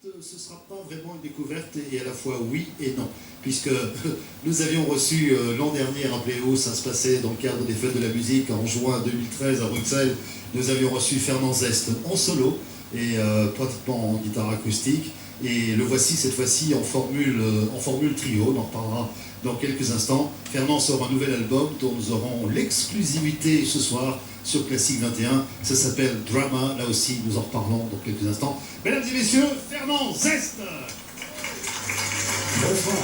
ce ne sera pas vraiment une découverte et à la fois oui et non. Puisque nous avions reçu l'an dernier, rappelez-vous, ça se passait dans le cadre des Fêtes de la musique en juin 2013 à Bruxelles, nous avions reçu Fernand Zest en solo et pratiquement en guitare acoustique. Et le voici cette fois-ci en formule trio, on en reparlera dans quelques instants. Fernand sort un nouvel album dont nous aurons l'exclusivité ce soir sur Classique 21. Ça s'appelle Drama, là aussi nous en reparlons dans quelques instants. Mesdames et messieurs, Fernand Zest. Bonsoir.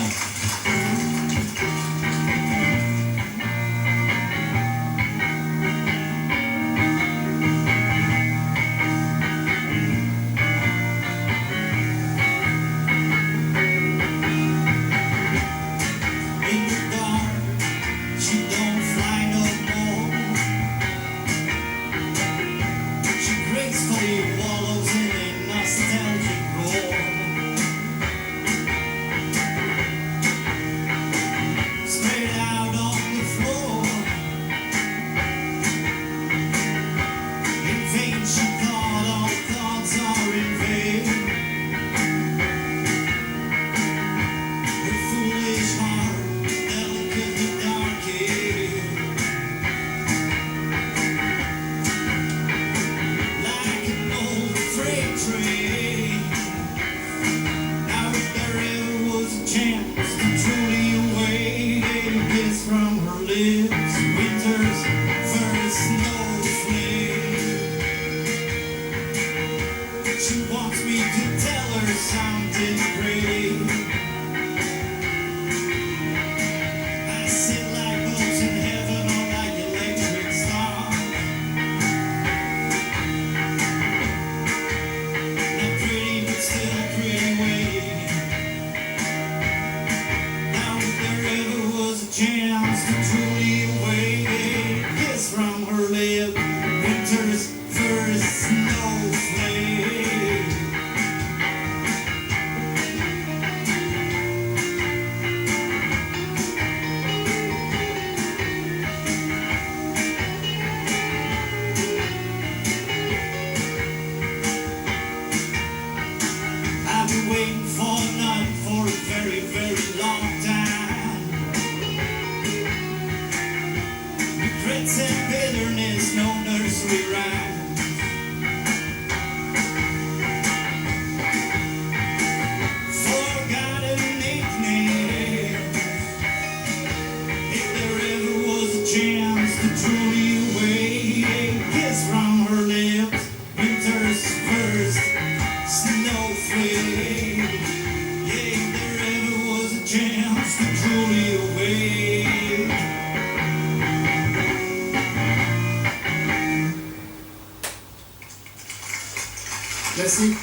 Classique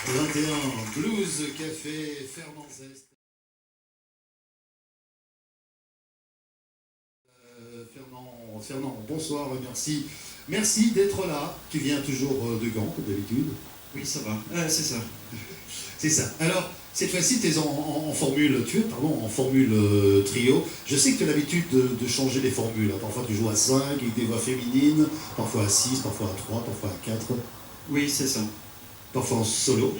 21 Blues Café Fernand Zest. Fernand, bonsoir, merci. Merci d'être là. Tu viens toujours de Gand, comme d'habitude. Oui, ça va. C'est ça. C'est ça. Alors, cette fois-ci, tu es en formule, en formule trio. Je sais que tu as l'habitude de changer les formules. Parfois, tu joues à 5 avec des voix féminines, parfois à 6, parfois à 3, parfois à 4. Oui, c'est ça. Parfois en solo.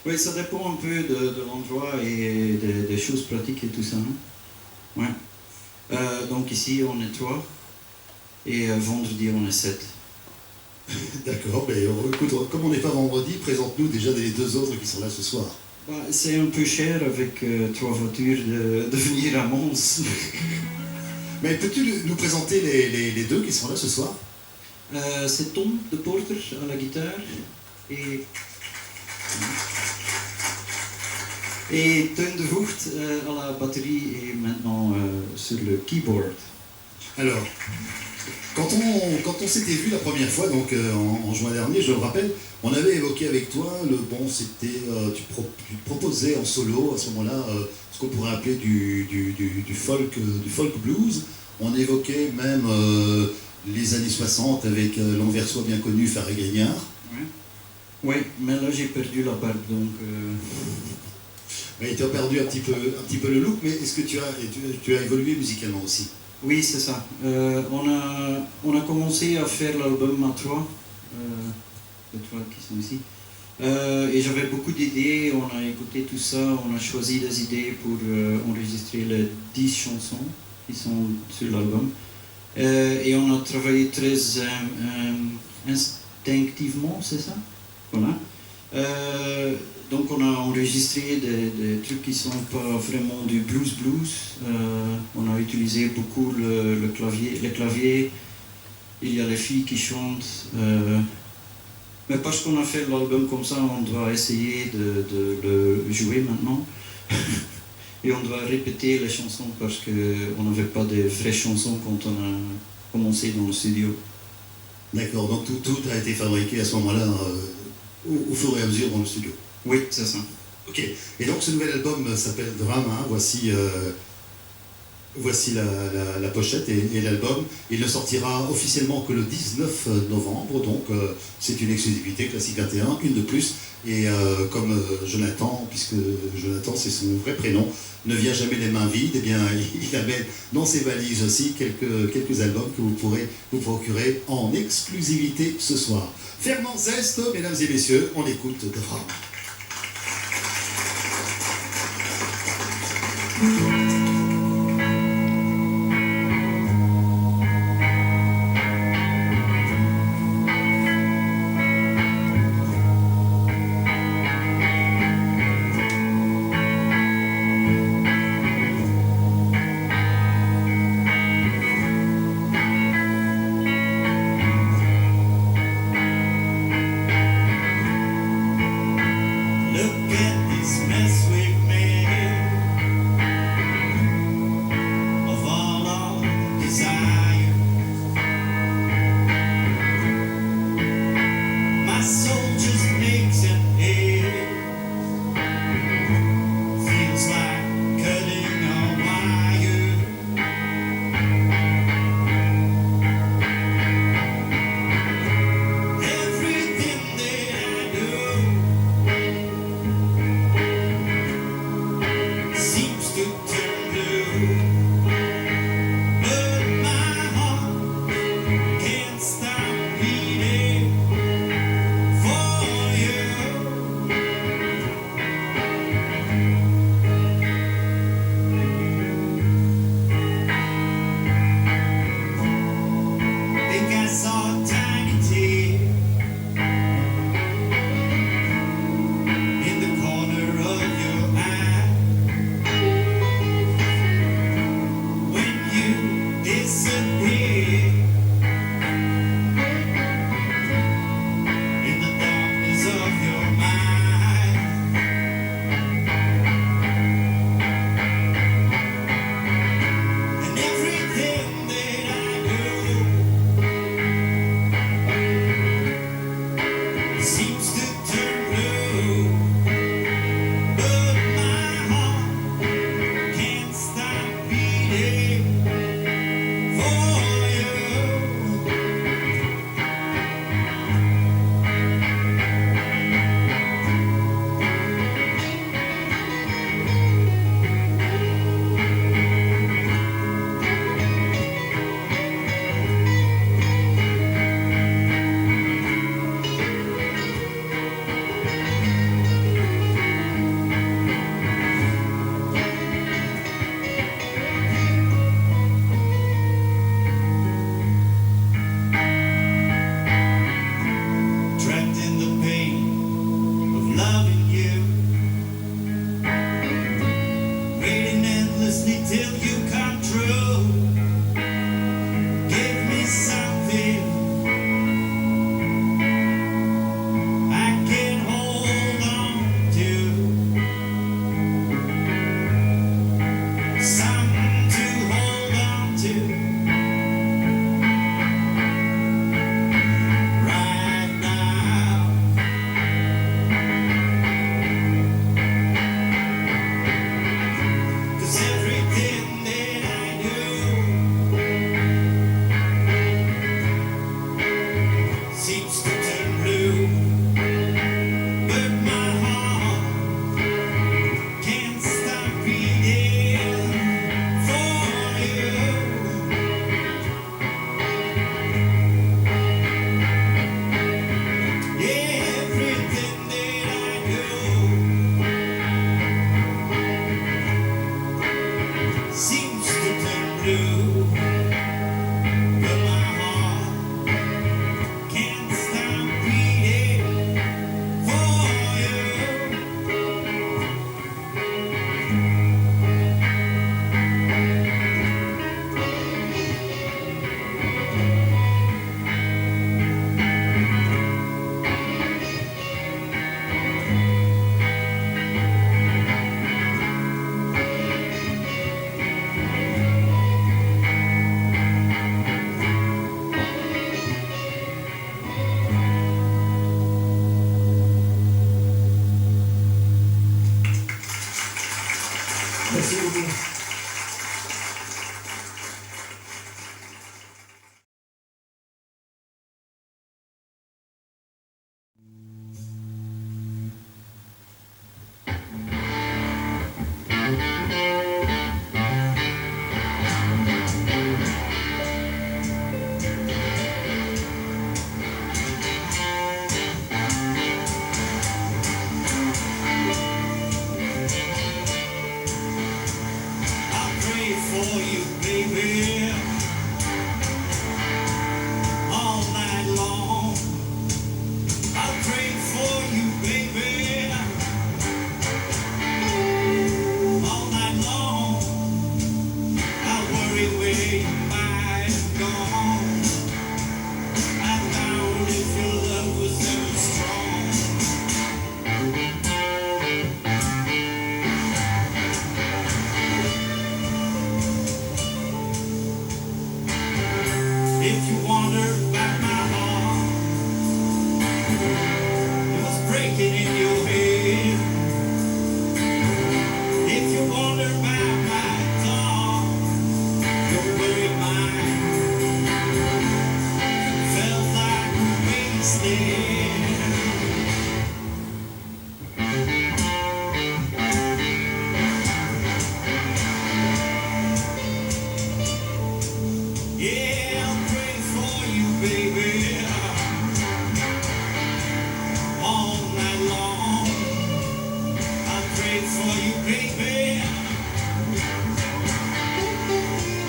Oui, ça dépend un peu de l'endroit et des choses pratiques et tout ça. Ouais. Donc ici, on est 3. Et vendredi, on est 7. D'accord, mais écoute, comme on n'est pas vendredi, présente-nous déjà les 2 autres qui sont là ce soir. Bah, c'est un peu cher avec 3 voitures de venir à Mons. Mais peux-tu nous présenter les 2 qui sont là ce soir? C'est Tom de Porter à la guitare et Teun de Voogd à la batterie et maintenant sur le keyboard. Alors, quand on s'était vu la première fois, donc en juin dernier, je le rappelle, on avait évoqué avec toi, tu proposais en solo à ce moment-là ce qu'on pourrait appeler du folk blues. On évoquait même les années 60 avec l'Anversois bien connu Faré Grignard. Oui, mais là j'ai perdu la barbe, donc... Oui, tu as perdu un petit peu le look, mais est-ce que tu as évolué musicalement aussi? Oui, c'est ça. On a commencé à faire l'album à 3, les 3 qui sont ici. Et j'avais beaucoup d'idées, on a écouté tout ça, on a choisi des idées pour enregistrer les 10 chansons qui sont sur l'album. Et on a travaillé très instinctivement, c'est ça? Voilà. Donc on a enregistré des trucs qui ne sont pas vraiment du blues. On a utilisé beaucoup le clavier. Il y a les filles qui chantent. Mais parce qu'on a fait l'album comme ça, on doit essayer de le jouer maintenant. Et on doit répéter les chansons parce qu'on n'avait pas de vraies chansons quand on a commencé dans le studio. D'accord, donc tout a été fabriqué à ce moment-là, au fur et à mesure dans le studio. Oui, c'est ça. Ok, et donc ce nouvel album s'appelle Drame, hein. Voici la pochette et l'album. Il ne sortira officiellement que le 19 novembre, donc c'est une exclusivité Classique 21, une de plus. Et comme Jonathan, puisque Jonathan c'est son vrai prénom, ne vient jamais les mains vides, eh bien il amène dans ses valises aussi quelques albums que vous pourrez vous procurer en exclusivité ce soir. Fernand Zest, mesdames et messieurs, on écoute Drame. Merci beaucoup. For you, baby, all night long. I pray for you, baby, all night long. I worry where you might have gone. I doubt if your love was ever strong. If you wonder about my heart, it was breaking in your head. If you wonder about my thought, your worried mind felt like a wasteland. Yeah, I'll pray for you, baby, all night long. I'll pray for you, baby,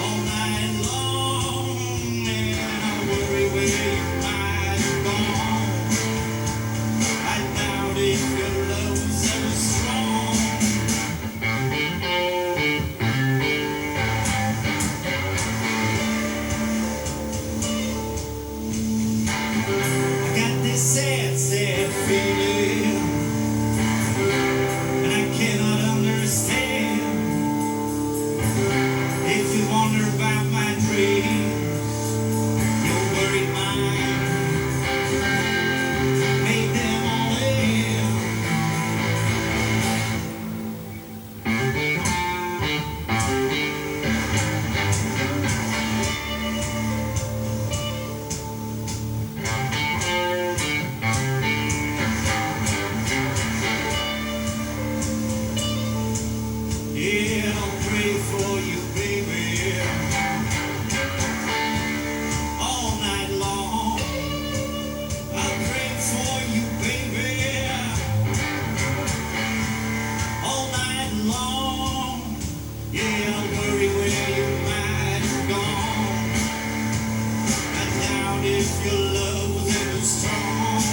all night long. And I worry where you might have gone. I doubt if your love was ever strong. I got this sad, sad feeling, and I cannot understand. If you wonder about my dreams, your worried mind made them all end. Yeah, I'll pray for you, baby, all night long. I'll pray for you, baby, all night long. Yeah, I'll worry where you might have gone. I doubt if your love was ever strong.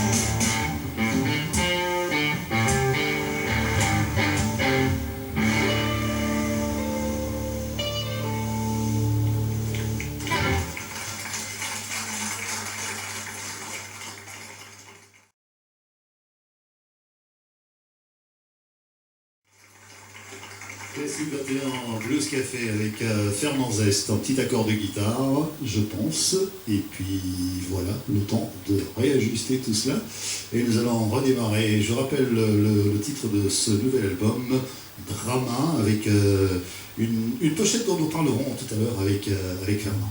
Classique 21 Blues Café avec Fernand Zest, un petit accord de guitare, je pense. Et puis voilà, le temps de réajuster tout cela. Et nous allons redémarrer. Je rappelle le titre de ce nouvel album, Drama, avec une pochette dont nous parlerons tout à l'heure avec Fernand.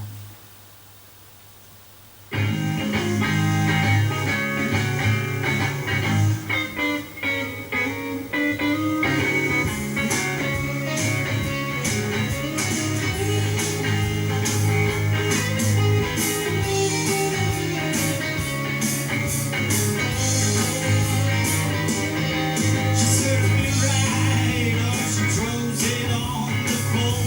She served me right, or she throws it on the floor.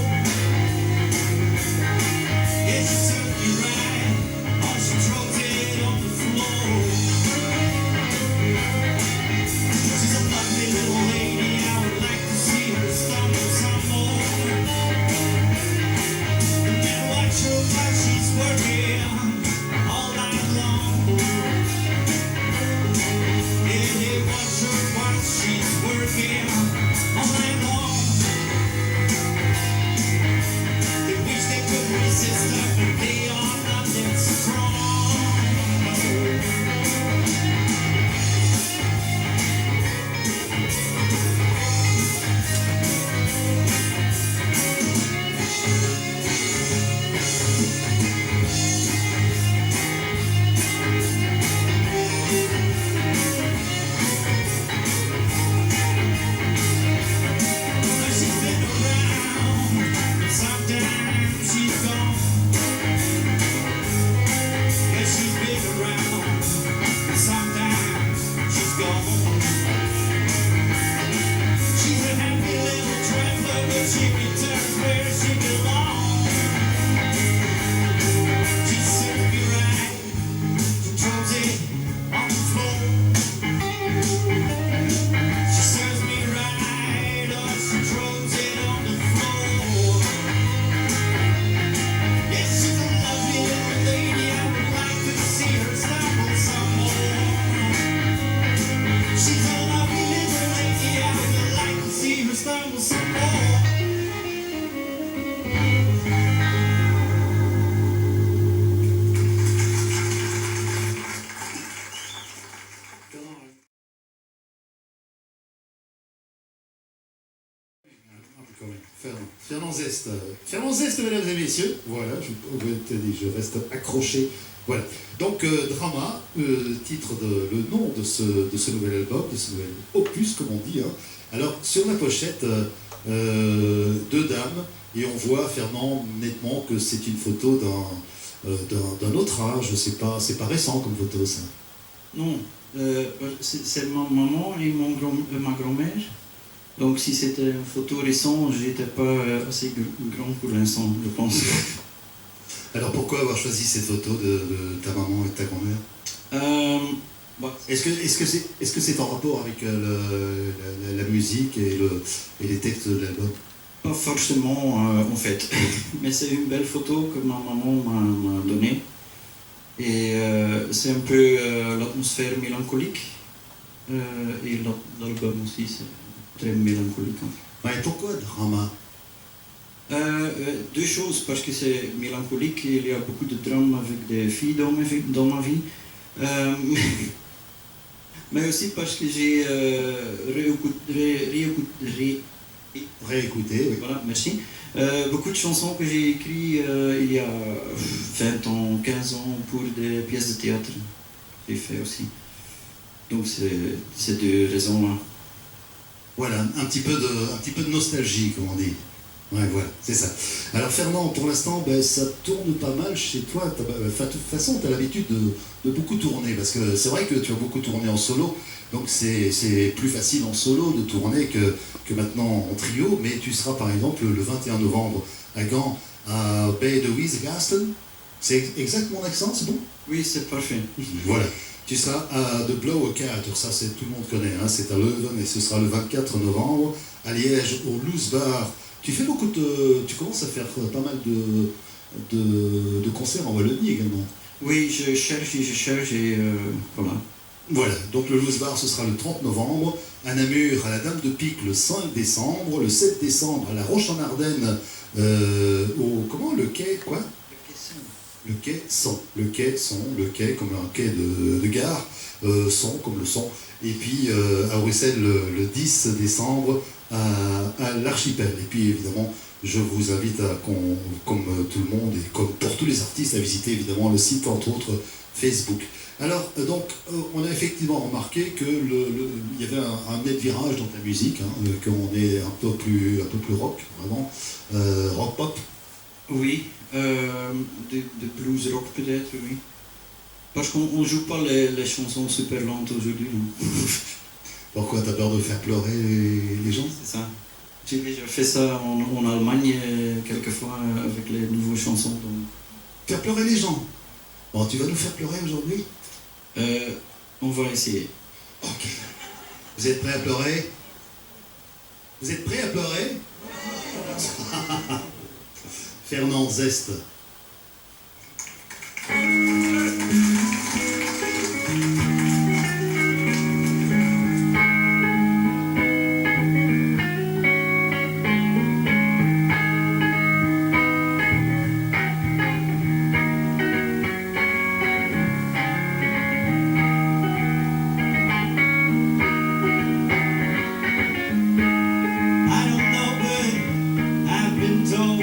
quand même. Fernand Zest. Fernand Zest, mesdames et messieurs. Voilà, je reste accroché. Voilà. Donc, Drama, titre le nom de ce nouvel album, de ce nouvel opus, comme on dit. Hein. Alors, sur la pochette, deux dames, et on voit, Fernand, nettement que c'est une photo d'un autre âge. C'est pas récent comme photo, ça. Non, c'est ma maman et ma grand-mère. Donc si c'était une photo récente, j'étais pas assez grand pour l'instant, je pense. Alors pourquoi avoir choisi cette photo de ta maman et de ta grand-mère Est-ce que c'est en rapport avec la musique et les textes de l'album? Pas forcément en fait, mais c'est une belle photo que ma maman m'a donnée. Et c'est un peu l'atmosphère mélancolique. Et l'album aussi, c'est très mélancolique. Ouais, pourquoi Drama? Deux choses, parce que c'est mélancolique et il y a beaucoup de drames avec des filles dans ma vie. Mais aussi parce que j'ai réécouté, oui. Voilà, merci. Beaucoup de chansons que j'ai écrites il y a 20 ans, 15 ans pour des pièces de théâtre. J'ai fait aussi. Donc c'est deux raisons-là. Voilà, un petit peu de nostalgie, comme on dit. Ouais, voilà, c'est ça. Alors Fernand, pour l'instant, ça tourne pas mal chez toi. De toute façon, tu as l'habitude de beaucoup tourner, parce que c'est vrai que tu as beaucoup tourné en solo, donc c'est plus facile en solo de tourner que maintenant en trio, mais tu seras par exemple le 21 novembre à Gand, à Bay de Wisgasten. C'est exact mon accent, c'est bon? Oui, c'est parfait. Voilà. Tu seras à The Blow Theatre, ça tout le monde connaît, hein, c'est à Leuven et ce sera le 24 novembre à Liège au Loose Bar. Tu commences à faire pas mal de concerts en Wallonie également. Oui, je cherche et voilà. Voilà, donc le Loose Bar ce sera le 30 novembre, à Namur à la Dame de Pique le 5 décembre, le 7 décembre à la Roche-en-Ardenne, le quai quoi? Le quai son, le quai comme un quai de gare, son comme le son, et puis à Bruxelles le 10 décembre à l'Archipel. Et puis évidemment, je vous invite comme tout le monde et comme pour tous les artistes à visiter évidemment le site entre autres Facebook. Alors donc on a effectivement remarqué que il y avait un net virage dans ta musique, hein, qu'on est un peu plus rock, vraiment rock pop. Oui, de blues rock peut-être, oui. Parce qu'on ne joue pas les chansons super lentes aujourd'hui. Pourquoi? T'as peur de faire pleurer les gens? C'est ça. J'ai déjà fait ça en Allemagne quelquefois avec les nouvelles chansons. Donc. Faire pleurer les gens? Bon, tu vas nous faire pleurer aujourd'hui? On va essayer. Ok. Vous êtes prêts à pleurer? Vous êtes prêts à pleurer? Fernand Zest. I don't know, but I've been told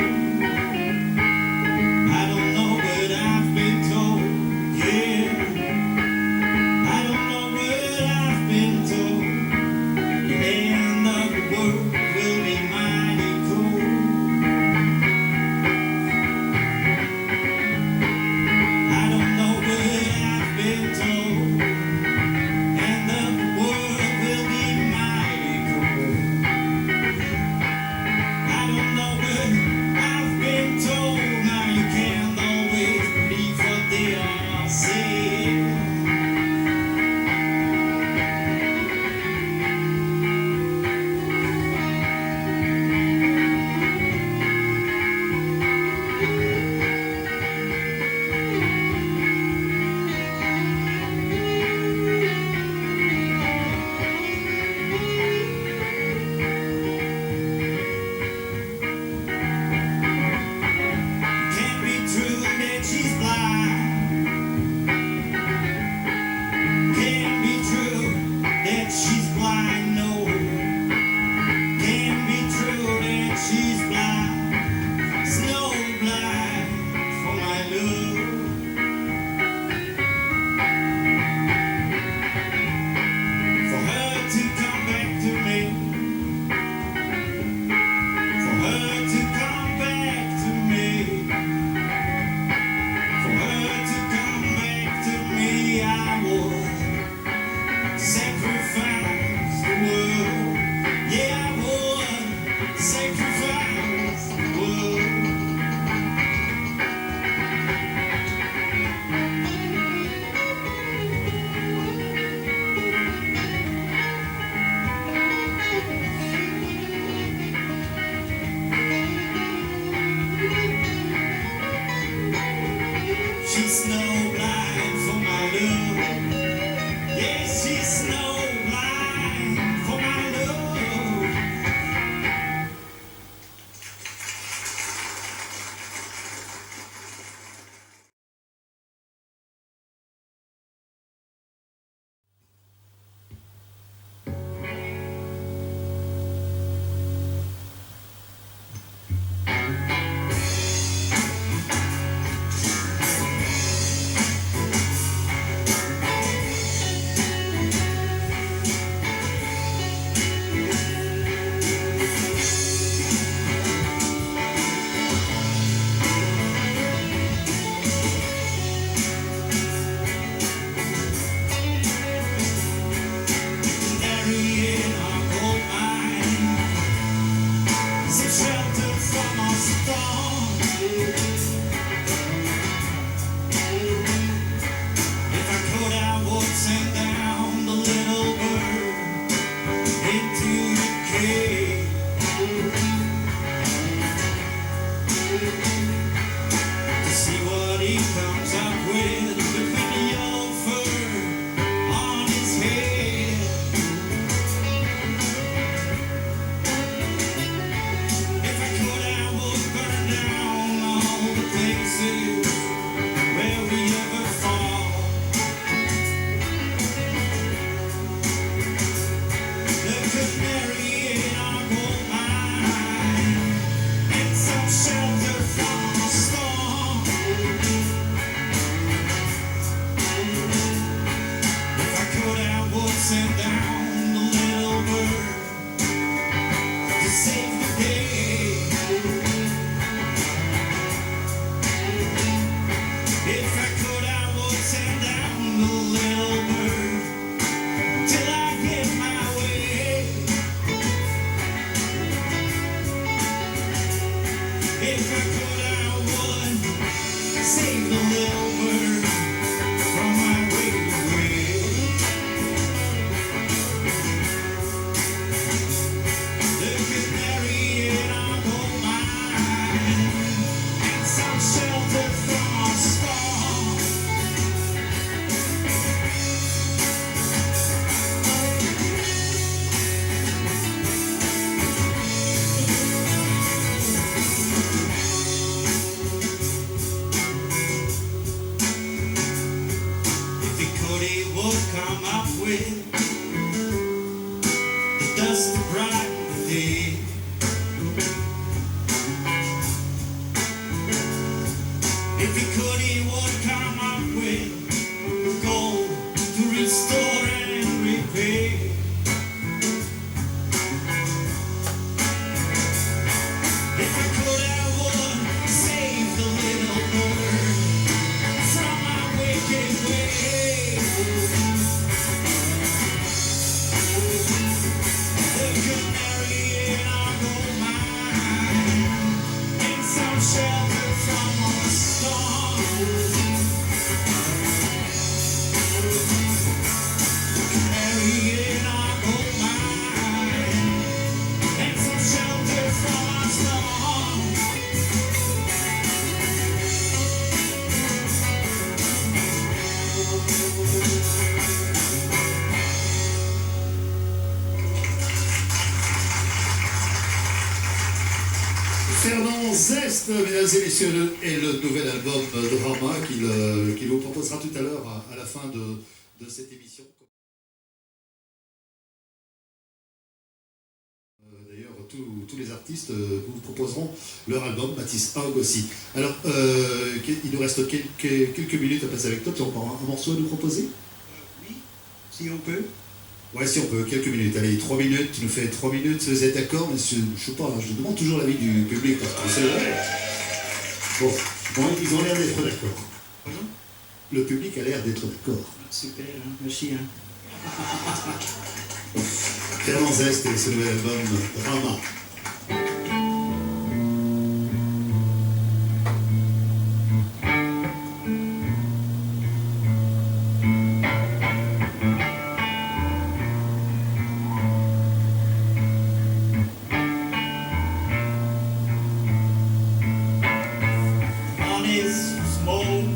some shelter from our storm. If I could, I would send down the little bird into the cave. To see what he comes up with between the yellow fur on his head. If I could, I would burn down all the places where we ever fall. The canary in our gold mine and some shelter from the storm. If I could, I would send down the little bird to save the day. If I could, I would send down the little bird till I get my way. If I could, I would save the little bird from my way away. The canary in our gold mine and some shelter from our storm. If he could, he would come up with the dust to brighten the day. If he could, he would come up with gold to restore and repay. If I could, I would save the little bird from my wicked way. The canary in our gold mine and some shelter from a storm. The canary in our gold mine and some shelter from a storm. Fernand Zest, mesdames et messieurs, et le nouvel album de Rama qu'il vous proposera tout à l'heure à la fin de cette émission. D'ailleurs, tous les artistes vous proposeront leur album, Mathis Haug aussi. Alors, il nous reste quelques minutes à passer avec toi. Tu as encore un morceau à nous proposer? Oui, si on peut. Ouais, si on peut, quelques minutes. Allez, 3 minutes, tu nous fais 3 minutes, vous êtes d'accord? Mais je sais pas, je demande toujours l'avis du public. Parce que c'est vrai. Bon, ils ont l'air d'être d'accord. Pardon? Le public a l'air d'être d'accord. Super, hein, merci. Hein. Fernand Zest et ce nouvel album, Rama. Honest smoke,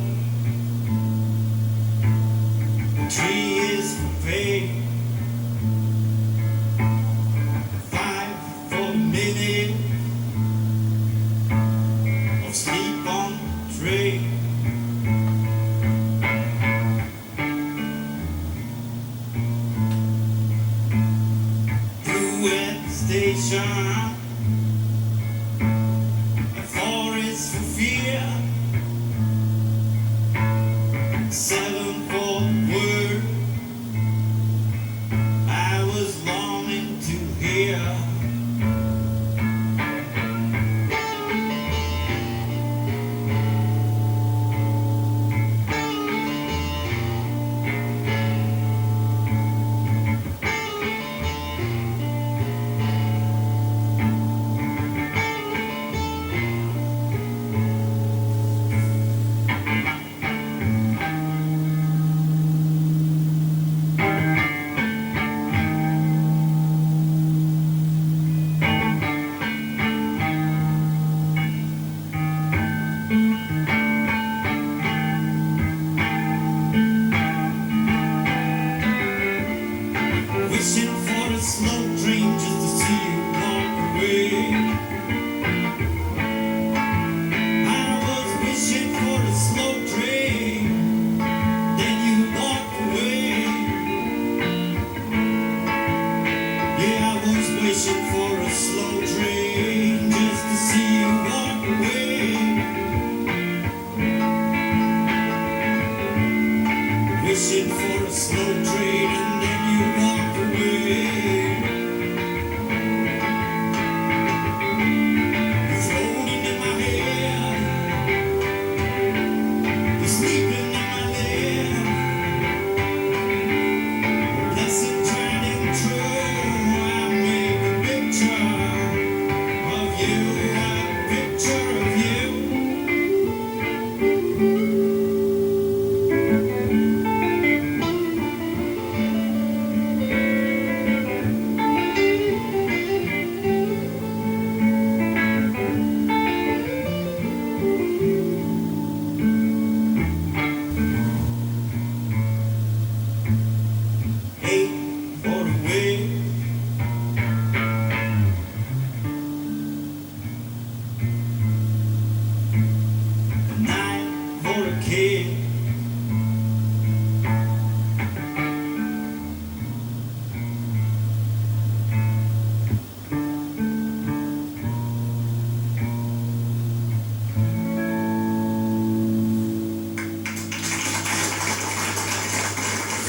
the tree is fake. 5 for a minute of sleep on the train. Blue at the station, a forest for fear. 7 for word I was longing to hear.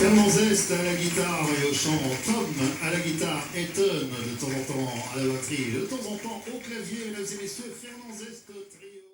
Fernand Zest à la guitare et au chant, Tom à la guitare, Ethan de temps en temps à la batterie, de temps en temps au clavier, mesdames et messieurs, Fernand Zest trio.